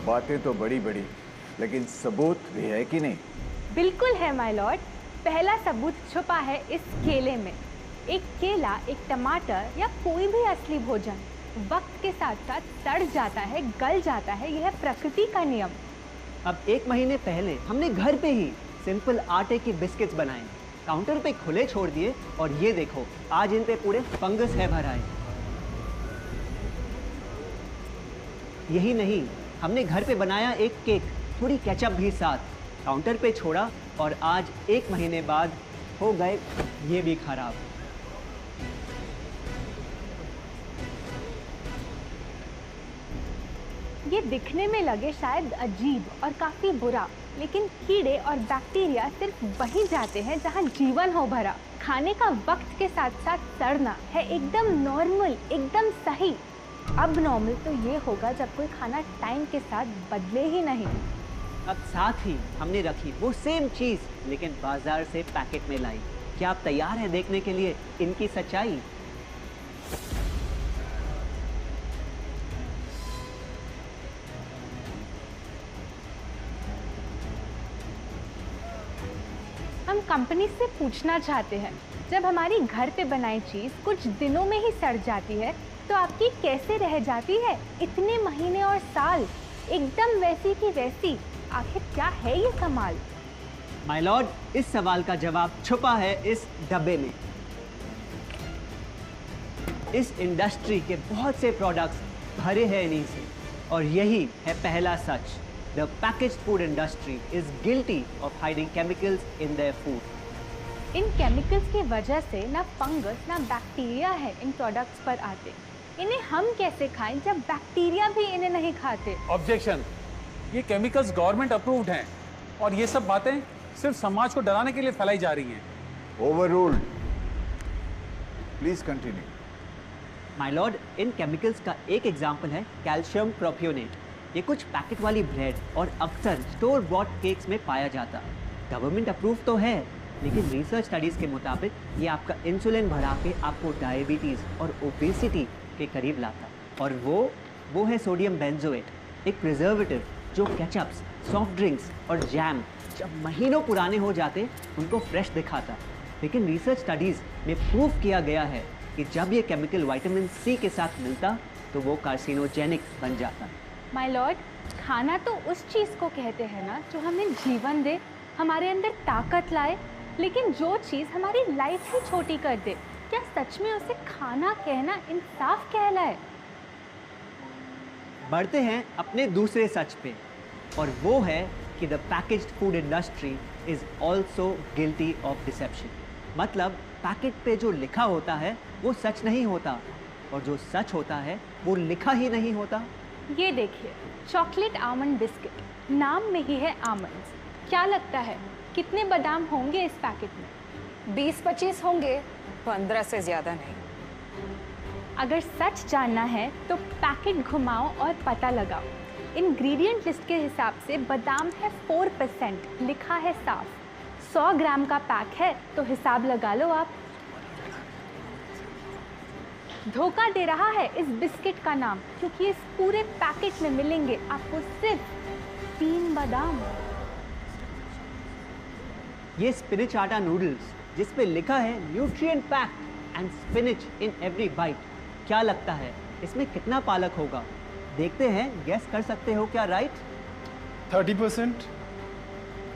बातें तो बड़ी बड़ी, लेकिन सबूत भी है कि नहीं? बिल्कुल है माय लॉर्ड। पहला सबूत छुपा है इस केले में। एक केला, एक टमाटर या कोई भी असली भोजन वक्त के साथ साथ सड़ जाता है, गल जाता है। यह प्रकृति का नियम। अब 1 महीने पहले हमने घर पे ही सिंपल आटे की बिस्किट्स बनाए, काउंटर पे खुले छोड़ दिए और ये देखो आज इन पे पूरे फंगस है भर आए। यही नहीं, हमने घर पे बनाया एक केक, थोड़ी केचप भी साथ, काउंटर पे छोड़ा और आज 1 महीने बाद हो गए ये भी खराब। ये दिखने में लगे शायद अजीब और काफी बुरा, लेकिन कीड़े और बैक्टीरिया सिर्फ वहीं जाते हैं जहां जीवन हो भरा। खाने का वक्त के साथ साथ सड़ना है एकदम नॉर्मल, एकदम सही। अब नॉर्मल तो ये होगा जब कोई खाना टाइम के साथ बदले ही नहीं। अब साथ ही हमने रखी वो सेम चीज, लेकिन बाजार से पैकेट में लाई। क्या आप तैयार हैं देखने के लिए इनकी सच्चाई? हम कंपनी से पूछना चाहते हैं, जब हमारी घर पे बनाई चीज कुछ दिनों में ही सड़ जाती है तो आपकी कैसे रह जाती है इतने महीने और साल एकदम वैसी की वैसी? आखिर क्या है ये कमाल? माय लॉर्ड, इस सवाल का जवाब छुपा है इस डब्बे में। इस इंडस्ट्री के बहुत से प्रोडक्ट्स भरे हैं इन्हीं से, और यही है पहला सच। The packaged food industry is guilty of hiding chemicals in their food. In chemicals की वजह से ना फंगस ना बैक्टीरिया है इन प्रोडक्ट्स पर आते। इन्हें हम कैसे खाएं जब बैक्टीरिया भी इन्हें नहीं खाते? ऑब्जेक्शन, ये केमिकल्स गवर्नमेंट अप्रूव्ड हैं और ये सब बातें सिर्फ समाज को डराने के लिए फैलाई जा रही हैं। Overruled. Please continue. My Lord, in chemicals का एक एग्जाम्पल है कैल्शियम प्रोपियोनेट। ये कुछ पैकेट वाली ब्रेड और अक्सर स्टोर बॉट केक्स में पाया जाता। गवर्नमेंट अप्रूव तो है, लेकिन रिसर्च स्टडीज़ के मुताबिक ये आपका इंसुलिन बढ़ा के आपको डायबिटीज़ और ओबेसिटी के करीब लाता। और वो है सोडियम बेंजोएट, एक प्रिजर्वेटिव जो केचप्स, सॉफ्ट ड्रिंक्स और जैम जब महीनों पुराने हो जाते उनको फ्रेश दिखाता। लेकिन रिसर्च स्टडीज़ में प्रूव किया गया है कि जब ये केमिकल विटामिन सी के साथ मिलता तो वो कार्सिनोजेनिक बन जाता। माय लॉर्ड, खाना तो उस चीज़ को कहते हैं ना जो हमें जीवन दे, हमारे अंदर ताकत लाए। लेकिन जो चीज़ हमारी लाइफ ही छोटी कर दे, क्या सच में उसे खाना कहना इंसाफ कहलाए? बढ़ते हैं अपने दूसरे सच पे, और वो है कि the packaged food industry is also guilty of deception. मतलब पैकेट पे जो लिखा होता है वो सच नहीं होता, और जो सच होता है वो लिखा ही नहीं होता। ये देखिए, चॉकलेट आमंड बिस्किट, नाम में ही है आमंड्स। क्या लगता है कितने बादाम होंगे इस पैकेट में? 20-25 होंगे, 15 से ज़्यादा नहीं। अगर सच जानना है तो पैकेट घुमाओ और पता लगाओ। इंग्रेडिएंट लिस्ट के हिसाब से बादाम है 4%, लिखा है साफ। 100 ग्राम का पैक है तो हिसाब लगा लो आप। धोखा दे रहा है इस बिस्किट का नाम, क्योंकि इस पूरे पैकेट में मिलेंगे आपको सिर्फ 3 बादाम। ये स्पिनच आटा नूडल्स जिस पे लिखा है nutrient packed and spinach in every bite. क्या लगता है इसमें कितना पालक होगा? देखते हैं, गेस कर सकते हो क्या? राइट, 30%।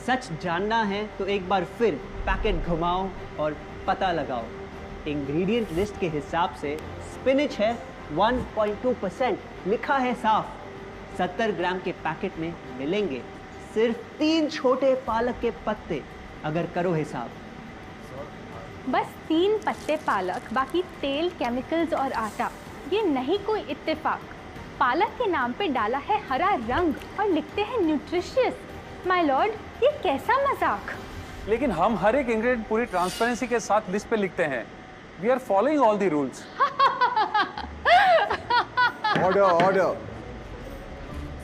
सच जानना है तो एक बार फिर पैकेट घुमाओ और पता लगाओ। इंग्रेडिएंट लिस्ट के हिसाब से स्पिनच है 1.2%, लिखा है साफ। 70 ग्राम के पैकेट में मिलेंगे सिर्फ 3 छोटे पालक के पत्ते। अगर करो हिसाब, बस 3 पत्ते पालक, बाकी तेल, केमिकल्स और आटा। ये नहीं कोई इत्तेफाक। पालक के नाम पे डाला है हरा रंग और लिखते हैं न्यूट्रिशियस। माय लॉर्ड, ये कैसा मजाक? लेकिन हम हर एक इंग्रेडिएंट पूरी ट्रांसपेरेंसी के साथ लिस्ट पे लिखते हैं। We are following all the rules. Order order.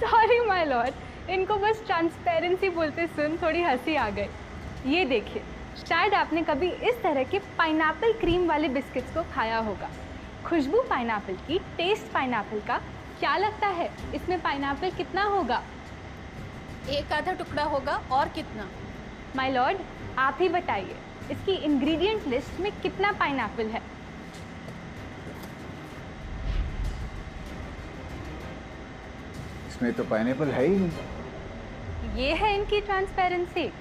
Sorry my lord, इनको बस ट्रांसपेरेंसी बोलते सुन थोड़ी हंसी आ गई। ये देखिए, शायद आपने कभी इस तरह के पाइनएप्पल क्रीम वाले बिस्किट्स को खाया होगा। खुशबू पाइनएप्पल की, टेस्ट पाइनएप्पल का। क्या लगता है इसमें पाइनएप्पल कितना होगा? एक आधा टुकड़ा होगा और कितना? माय लॉर्ड, आप ही बताइए इसकी इंग्रेडिएंट लिस्ट में कितना पाइनएप्पल है? इसमें तो पाइनएप्पल है ही नहीं। ये है इनकी ट्रांसपेरेंसी।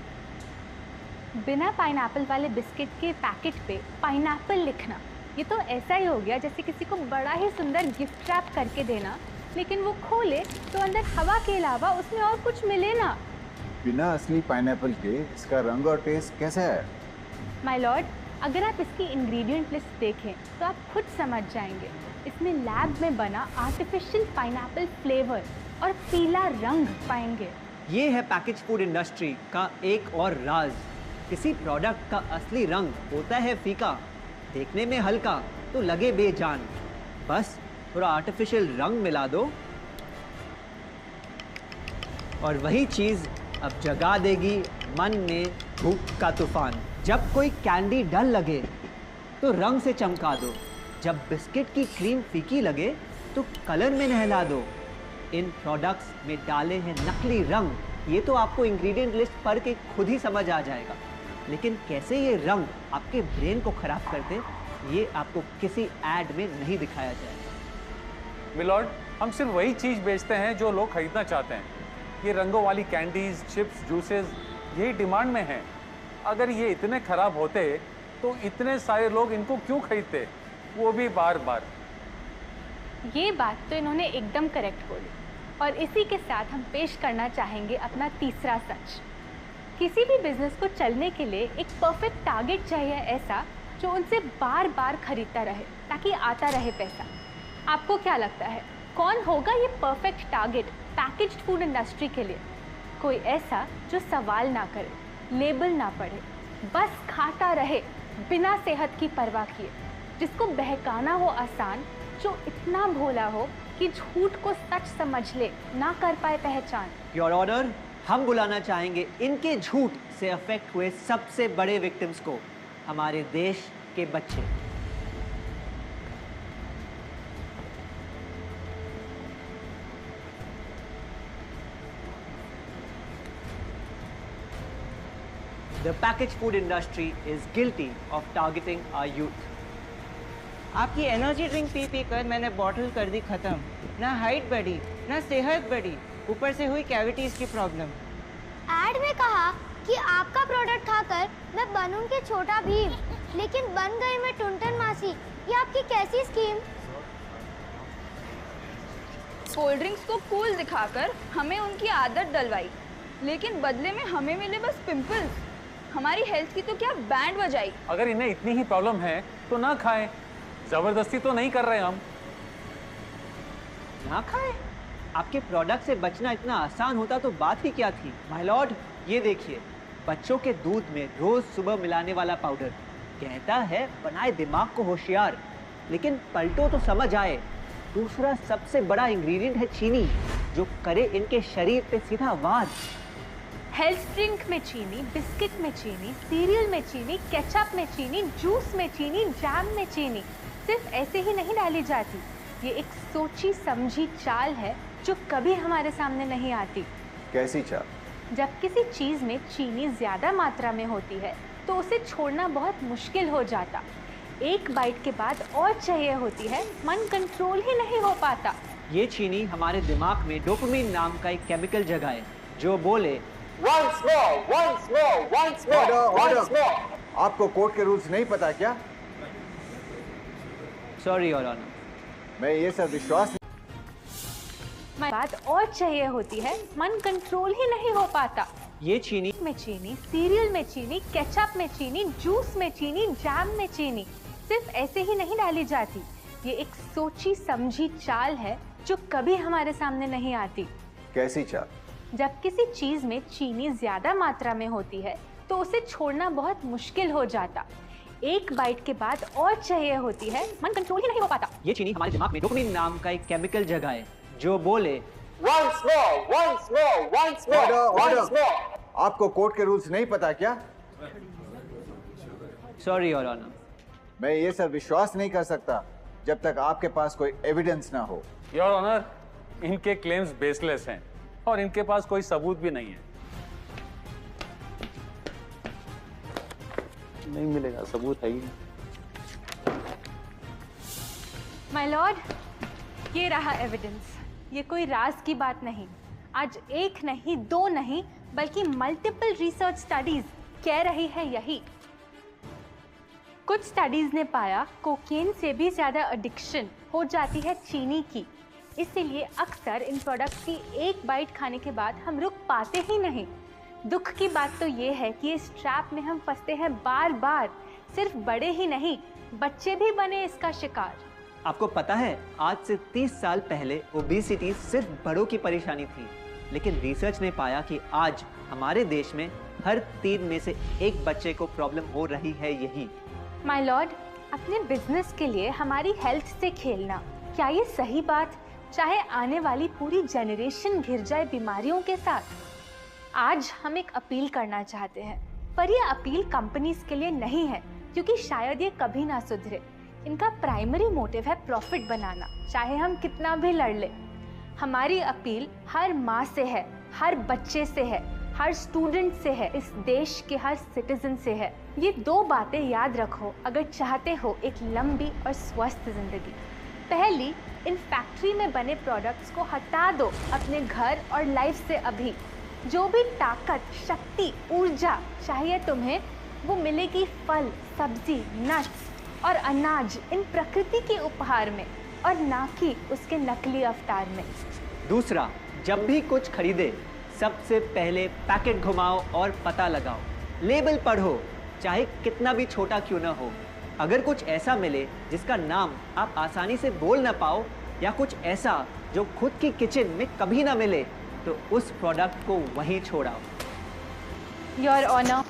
बिना पाइनएप्पल वाले बिस्किट के पैकेट पे पाइनएप्पल लिखना, ये तो ऐसा ही हो गया जैसे किसी को बड़ा ही सुंदर गिफ्ट रैप करके देना, लेकिन वो खोले तो अंदर हवा के अलावा उसमें और कुछ मिले ना। बिना असली पाइनएप्पल के इसका रंग और टेस्ट कैसा है? माय लॉर्ड, अगर आप इसकी इंग्रेडिएंट लिस्ट देखें तो आप खुद समझ जाएंगे। इसमें लैब में बना आर्टिफिशियल पाइनएप्पल फ्लेवर और पीला रंग पाएंगे। ये है पैकेज फूड इंडस्ट्री का एक और राज। किसी प्रोडक्ट का असली रंग होता है फीका, देखने में हल्का तो लगे बेजान। बस थोड़ा आर्टिफिशियल रंग मिला दो और वही चीज़ अब जगा देगी मन में भूख का तूफान। जब कोई कैंडी डल लगे तो रंग से चमका दो, जब बिस्किट की क्रीम फीकी लगे तो कलर में नहला दो। इन प्रोडक्ट्स में डाले हैं नकली रंग, ये तो आपको इंग्रेडिएंट लिस्ट पढ़ के खुद ही समझ आ जाएगा। लेकिन कैसे ये रंग आपके ब्रेन को खराब करते, ये आपको किसी एड में नहीं दिखाया जाएगा। मिलॉर्ड, हम सिर्फ वही चीज़ बेचते हैं जो लोग खरीदना चाहते हैं। ये रंगों वाली कैंडीज, चिप्स, जूसेस यही डिमांड में हैं। अगर ये इतने खराब होते तो इतने सारे लोग इनको क्यों खरीदते, वो भी बार बार। ये बात तो इन्होंने एकदम करेक्ट बोली, और इसी के साथ हम पेश करना चाहेंगे अपना तीसरा सच। किसी भी बिजनेस को चलने के लिए एक परफेक्ट टारगेट चाहिए, ऐसा जो उनसे बार बार खरीदता रहे ताकि आता रहे पैसा। आपको क्या लगता है कौन होगा ये perfect target packaged food industry के लिए? कोई ऐसा जो सवाल ना करे, लेबल ना पढ़े, बस खाता रहे बिना सेहत की परवाह किए, जिसको बहकाना हो आसान, जो इतना भोला हो कि झूठ को सच समझ ले, ना कर पाए पहचान। योर ऑनर, हम बुलाना चाहेंगे इनके झूठ से अफेक्ट हुए सबसे बड़े विक्टिम्स को, हमारे देश के बच्चे। The packaged food industry is guilty of targeting our youth. आपकी एनर्जी ड्रिंक पी पी कर मैंने बॉटल कर दी खत्म। ना हाइट बढ़ी, ना सेहत बढ़ी, ऊपर से हुई कैविटीज की प्रॉब्लम। एड में कहा कि आपका प्रोडक्ट खाकर मैं बनूंगी छोटा भीम, लेकिन बन गई मैं टुनटन मासी। ये आपकी कैसी स्कीम? कोल्ड ड्रिंक्स को कूल दिखाकर हमें उनकी आदत डलवाई, लेकिन बदले में हमें मिले बस पिंपल्स। हमारी हेल्थ की तो क्या बैंड बजाई। अगर इन्हें इतनी ही प्रॉब्लम है तो ना खाएं, जबरदस्ती तो नहीं कर रहे हम। ना खाए? आपके प्रोडक्ट से बचना इतना आसान होता तो बात ही क्या थी। माय लॉर्ड, ये देखिए, बच्चों के दूध में रोज सुबह मिलाने वाला पाउडर कहता है बनाए दिमाग को होशियार, लेकिन पलटो तो समझ आए। दूसरा सबसे बड़ा इंग्रेडिएंट है चीनी, जो करे इनके शरीर पे सीधा वार। हेल्थ ड्रिंक में चीनी, बिस्किट में चीनी, सीरियल में चीनी, केचप में चीनी, जूस में चीनी, जैम में चीनी सिर्फ ऐसे ही नहीं डाली जाती। ये एक सोची समझी चाल है जो कभी हमारे सामने नहीं आती। कैसी चाल? जब किसी चीज में चीनी ज्यादा मात्रा में होती है तो उसे छोड़ना बहुत मुश्किल हो जाता। एक बाइट के बाद और चाहिए होती है, मन कंट्रोल ही नहीं हो पाता। ये चीनी हमारे दिमाग में डोपामिन नाम का एक केमिकल जगाए, जो बोले Once more, once more, once more, once more. आपको कोर्ट के रूल्स नहीं पता क्या? Sorry your honour. मैं ये सब विश्वास बात और चाहिए होती है, मन कंट्रोल ही नहीं हो पाता। ये चीनी में चीनी, सीरियल में चीनी, केचप में चीनी, जूस में चीनी, जैम में चीनी सिर्फ ऐसे ही नहीं डाली जाती। ये एक सोची समझी चाल है जो कभी हमारे सामने नहीं आती। कैसी चाल? जब किसी चीज में चीनी ज्यादा मात्रा में होती है तो उसे छोड़ना बहुत मुश्किल हो जाता। एक बाइट के बाद और चाहिए होती है, मन कंट्रोल ही नहीं हो पाता। ये चीनी हमारे दिमाग में डोपामिन नाम का एक केमिकल जगाए, जो बोले Once more, once more, once more, once more. आपको कोर्ट के रूल्स नहीं पता क्या? Sorry your honour. मैं ये सब विश्वास नहीं कर सकता जब तक आपके पास कोई एविडेंस ना हो। योर ऑनर, इनके क्लेम्स बेसलेस हैं। और इनके पास कोई सबूत भी नहीं है। नहीं मिलेगा, सबूत है ही नहीं। माय लॉर्ड, ये रहा एविडेंस। ये कोई राज की बात नहीं। आज एक नहीं, दो नहीं, बल्कि मल्टीपल रिसर्च स्टडीज कह रही है यही। कुछ स्टडीज ने पाया कोकेन से भी ज़्यादा एडिक्शन हो जाती है चीनी की। इसीलिए अक्सर इन प्रोडक्ट्स की एक बाइट खाने के बाद हम रुक पाते ही नहीं। दुख की बात तो ये है कि इस ट्रैप में हम फंसते हैं बार बार। सिर्फ बड़े ही नहीं, बच्चे भी बने इसका शिकार। आपको पता है, आज से 30 साल पहले ओबेसिटी सिर्फ बड़ों की परेशानी थी, लेकिन रिसर्च ने पाया कि आज हमारे देश में हर 3 में से 1 बच्चे को प्रॉब्लम हो रही है यही। माय लॉर्ड, अपने बिजनेस के लिए हमारी हेल्थ से खेलना, क्या ये सही बात? चाहे आने वाली पूरी जनरेशन घिर जाए बीमारियों के साथ। आज हम एक अपील करना चाहते हैं, पर यह अपील कंपनीज के लिए नहीं है, क्योंकि शायद ये कभी ना सुधरे। इनका प्राइमरी मोटिव है प्रॉफिट बनाना, चाहे हम कितना भी लड़ लें। हमारी अपील हर माँ से है, हर बच्चे से है, हर स्टूडेंट से है, इस देश के हर सिटीजन से है। ये 2 बातें याद रखो अगर चाहते हो एक लंबी और स्वस्थ जिंदगी। पहली, इन फैक्ट्री में बने प्रोडक्ट्स को हटा दो अपने घर और लाइफ से अभी। जो भी ताकत, शक्ति, ऊर्जा चाहिए तुम्हें, वो मिलेगी फल, सब्जी, नट्स और अनाज इन प्रकृति के उपहार में, और ना कि उसके नकली अवतार में। दूसरा, जब भी कुछ खरीदे सबसे पहले पैकेट घुमाओ और पता लगाओ, लेबल पढ़ो, चाहे कितना भी छोटा क्यों ना हो। अगर कुछ ऐसा मिले जिसका नाम आप आसानी से बोल ना पाओ, या कुछ ऐसा जो खुद की किचन में कभी ना मिले, तो उस प्रोडक्ट को वहीं छोड़ाओ। Your honour,